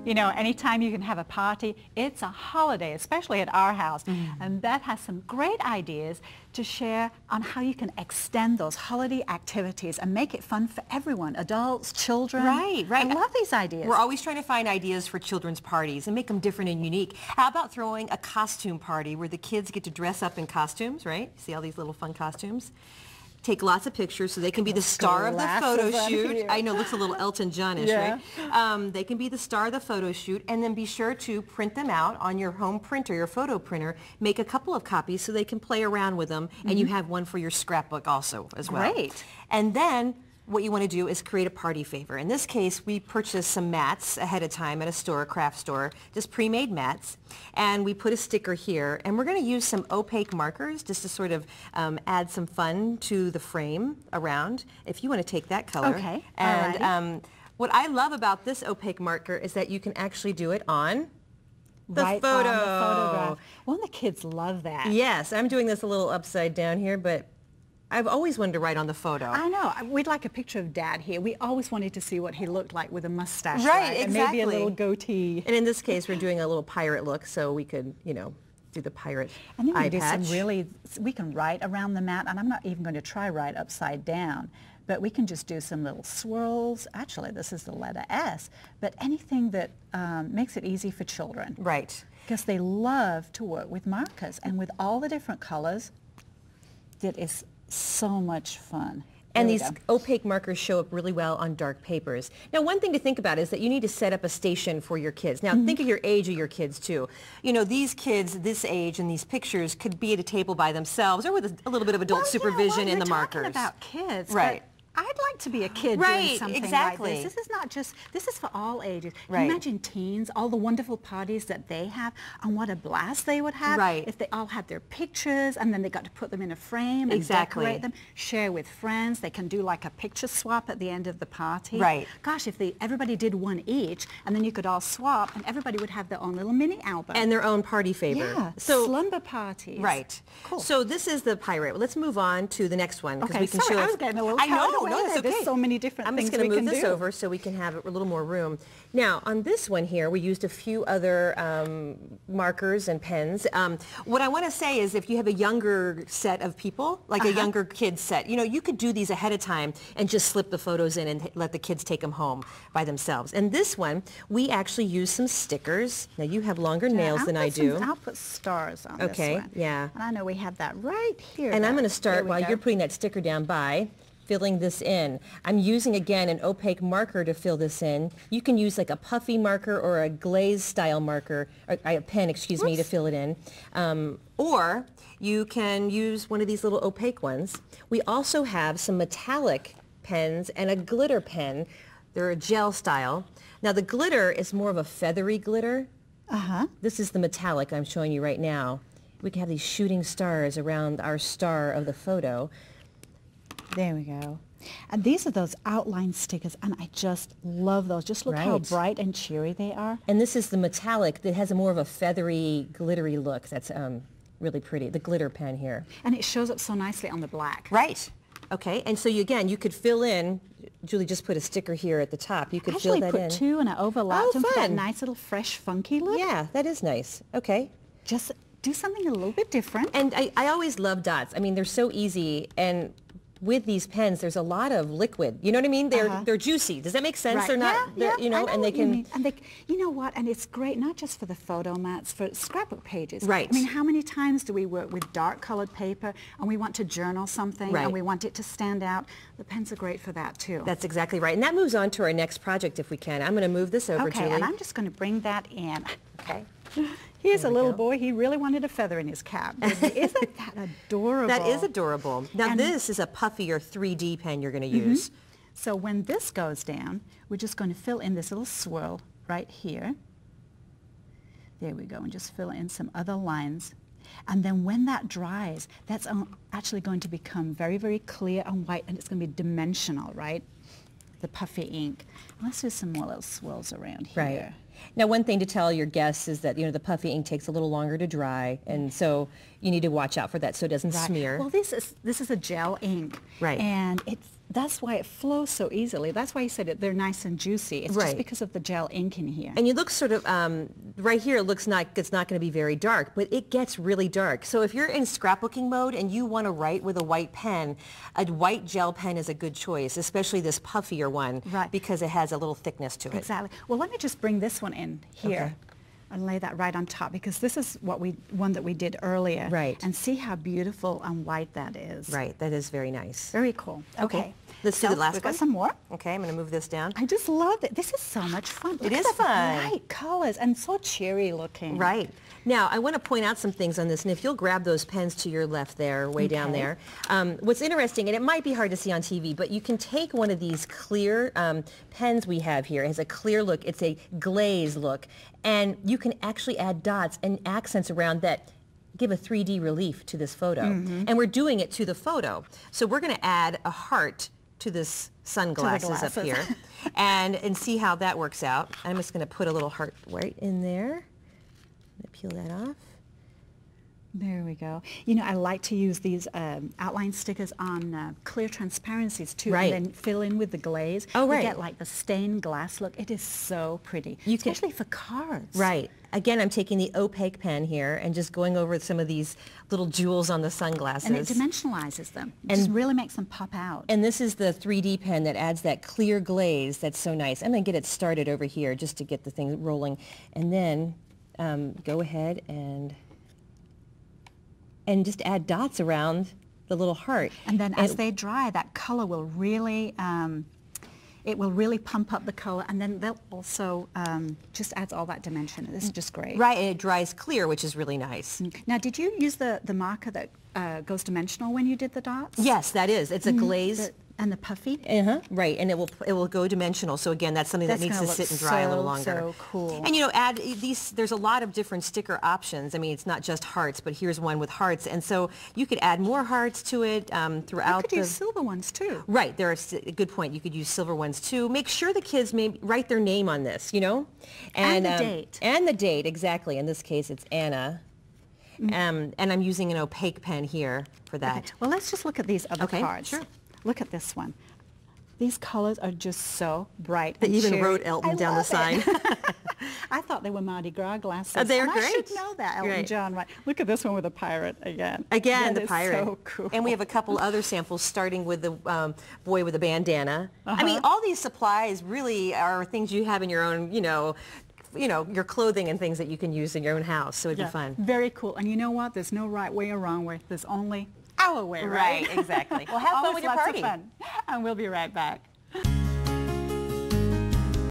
You know, anytime you can have a party, it's a holiday, especially at our house. And Beth has some great ideas to share on how you can extend those holiday activities and make it fun for everyone, adults, children. Right, right. I love these ideas. We're always trying to find ideas for children's parties and make them different and unique. How about throwing a costume party where the kids get to dress up in costumes, right? See all these little fun costumes? Take lots of pictures so they can be the star of the photo shoot. I know, looks a little Elton John-ish, right? They can be the star of the photo shoot, and then be sure to print them out on your home printer, your photo printer. Make a couple of copies so they can play around with them, and you have one for your scrapbook also as well. Great. And then what you want to do is create a party favor. In this case, we purchased some mats ahead of time at a store, a craft store, just pre-made mats, and we put a sticker here, and we're going to use some opaque markers just to sort of add some fun to the frame around, if you want to take that color. Okay. And what I love about this opaque marker is that you can actually do it on the photo. On the photograph. Well, the kids love that. Yes, I'm doing this a little upside down here, but I've always wanted to write on the photo. I know. We'd like a picture of Dad here. We always wanted to see what he looked like with a mustache. Right, And exactly. maybe a little goatee. And in this case, we're doing a little pirate look, so we could, you know, do the pirate And then we eye do patch. we can write around the mat, and I'm not even going to try write upside down, but we can just do some little swirls. Actually, this is the letter S, but anything that makes it easy for children. Right. Because they love to work with markers, and with all the different colors, it is so much fun. And these opaque markers show up really well on dark papers. Now, one thing to think about is that you need to set up a station for your kids. Now, think of your age of your kids, too. You know, these kids this age and these pictures could be at a table by themselves or with a little bit of adult supervision in the markers. You're talking about kids, right? I'd like to be a kid doing something like this. This is not just, this is for all ages. Can you imagine teens, all the wonderful parties that they have, and what a blast they would have if they all had their pictures, and then they got to put them in a frame and decorate them, share with friends. They can do like a picture swap at the end of the party. Right. Gosh, if everybody did one each, and then you could all swap, and everybody would have their own little mini album. And their own party favor. Yeah, so, slumber parties. Right. Cool. So this is the pirate. Well, let's move on to the next one. Okay, we can sorry, show I was getting a little I know, carried away no, that's there. okay. There's so many different things we can do. I'm just going to move this over so we can have a little more room. Now, on this one here, we used a few other markers and pens. What I want to say is if you have a younger set of people, like a younger kid set, you know, you could do these ahead of time and just slip the photos in and let the kids take them home by themselves. And this one, we actually use some stickers. Now, you have longer nails than I do. I'll put stars on this one. Yeah. And I know we have that right here. And I'm going to start while you're putting that sticker down by filling this in. I'm using, again, an opaque marker to fill this in. You can use like a puffy marker or a glaze style marker, or a pen, excuse me, to fill it in. Or you can use one of these little opaque ones. We also have some metallic pens and a glitter pen. They're a gel style. Now the glitter is more of a feathery glitter. This is the metallic I'm showing you right now. We can have these shooting stars around our star of the photo. There we go. And these are those outline stickers, and I just love those. Just look how bright and cheery they are. And this is the metallic that has a more of a feathery, glittery look. That's really pretty, the glitter pen here. And it shows up so nicely on the black. Right. Okay, and so again, you could fill in, Julie just put a sticker here at the top. You could fill that in. I actually put two and I overlapped them for that nice little fresh, funky look. Yeah, that is nice. Okay. Just do something a little bit different. And I always love dots. I mean, they're so easy, and with these pens, there's a lot of liquid. You know what I mean? They're juicy. Does that make sense? Right. They're not, you know, and they can. And you know what? And it's great not just for the photo mats, for scrapbook pages. Right. I mean, how many times do we work with dark colored paper and we want to journal something and we want it to stand out? The pens are great for that too. That's exactly right. And that moves on to our next project if we can. I'm going to move this over, Julie. Okay, and I'm just going to bring that in. Okay. Here's a little boy. He really wanted a feather in his cap. Isn't that adorable? That is adorable. Now, this is a puffier 3D pen you're going to use. So when this goes down, we're just going to fill in this little swirl right here. There we go, and just fill in some other lines. And then when that dries, that's actually going to become very, very clear and white, and it's going to be dimensional, right? The puffy ink. Let's do some more little swirls around here. Right. Now, one thing to tell your guests is that, you know, the puffy ink takes a little longer to dry, and so you need to watch out for that so it doesn't smear. Well, this is a gel ink. Right. And that's why it flows so easily. That's why you said they're nice and juicy. It's just Right. because of the gel ink in here. And you look sort of, right here, it looks like it's not going to be very dark, but it gets really dark. So if you're in scrapbooking mode and you want to write with a white pen, a white gel pen is a good choice, especially this puffier one, Right. because it has a little thickness to it. Exactly. Well, let me just bring this one in here. Okay. And lay that right on top, because this is one that we did earlier. Right. And see how beautiful and white that is. Right, that is very nice. Very cool. Okay. Let's do the last we've one. got some more. Okay, I'm going to move this down. I just love it. This is so much fun. Look It at is the fun. bright colors and so cheery looking. Right. Now, I want to point out some things on this, and if you'll grab those pens to your left there, way down Okay. there. What's interesting, and it might be hard to see on TV, but you can take one of these clear pens we have here. It has a clear look. It's a glaze look, and you can actually add dots and accents around that give a 3D relief to this photo. And we're doing it to the photo. So we're going to add a heart to this sunglasses up here and see how that works out. I'm just going to put a little heart right in there. Peel that off. There we go. You know, I like to use these outline stickers on clear transparencies too, Right. and then fill in with the glaze. Oh, You right. get like the stained glass look. It is so pretty, You can- especially for cards. Right. Again, I'm taking the opaque pen here and just going over some of these little jewels on the sunglasses. And it dimensionalizes them. It And- just really makes them pop out. And this is the 3D pen that adds that clear glaze that's so nice. I'm going to get it started over here just to get the thing rolling. And then go ahead and just add dots around the little heart. And then as they dry, that color will really, it will really pump up the color, and then they'll also just adds all that dimension. It's just great. Right, and it dries clear, which is really nice. Now, did you use the marker that goes dimensional when you did the dots? Yes, that is. It's a glaze. And the puffy? Right, and it will go dimensional. So again, that's something that That's needs gonna to sit look and dry a little so, longer. so cool. And you know, add these. There's a lot of different sticker options. I mean, it's not just hearts, but here's one with hearts, and so you could add more hearts to it throughout. You could use silver ones too. Right, there's a good point. You could use silver ones too. Make sure the kids may write their name on this, you know, And the date. And the date, exactly. In this case, it's Anna. And I'm using an opaque pen here for that. Okay. Well, let's just look at these other Okay, cards. sure. Look at this one. These colors are just so bright. They and even cheery. wrote Elton I down the love sign. it. I thought they were Mardi Gras glasses. They're and I should great. know that, Elton Right. John. Right. Look at this one with a pirate again. Again, That the is pirate. So cool. And we have a couple other samples, starting with the boy with a bandana. I mean, all these supplies really are things you have in your own, you know, your clothing and things that you can use in your own house. So it'd be fun. Very cool. And you know what? There's no right way or wrong way. There's only our way, right? Right, exactly. Well, have fun Always with your lots party. of fun. And we'll be right back.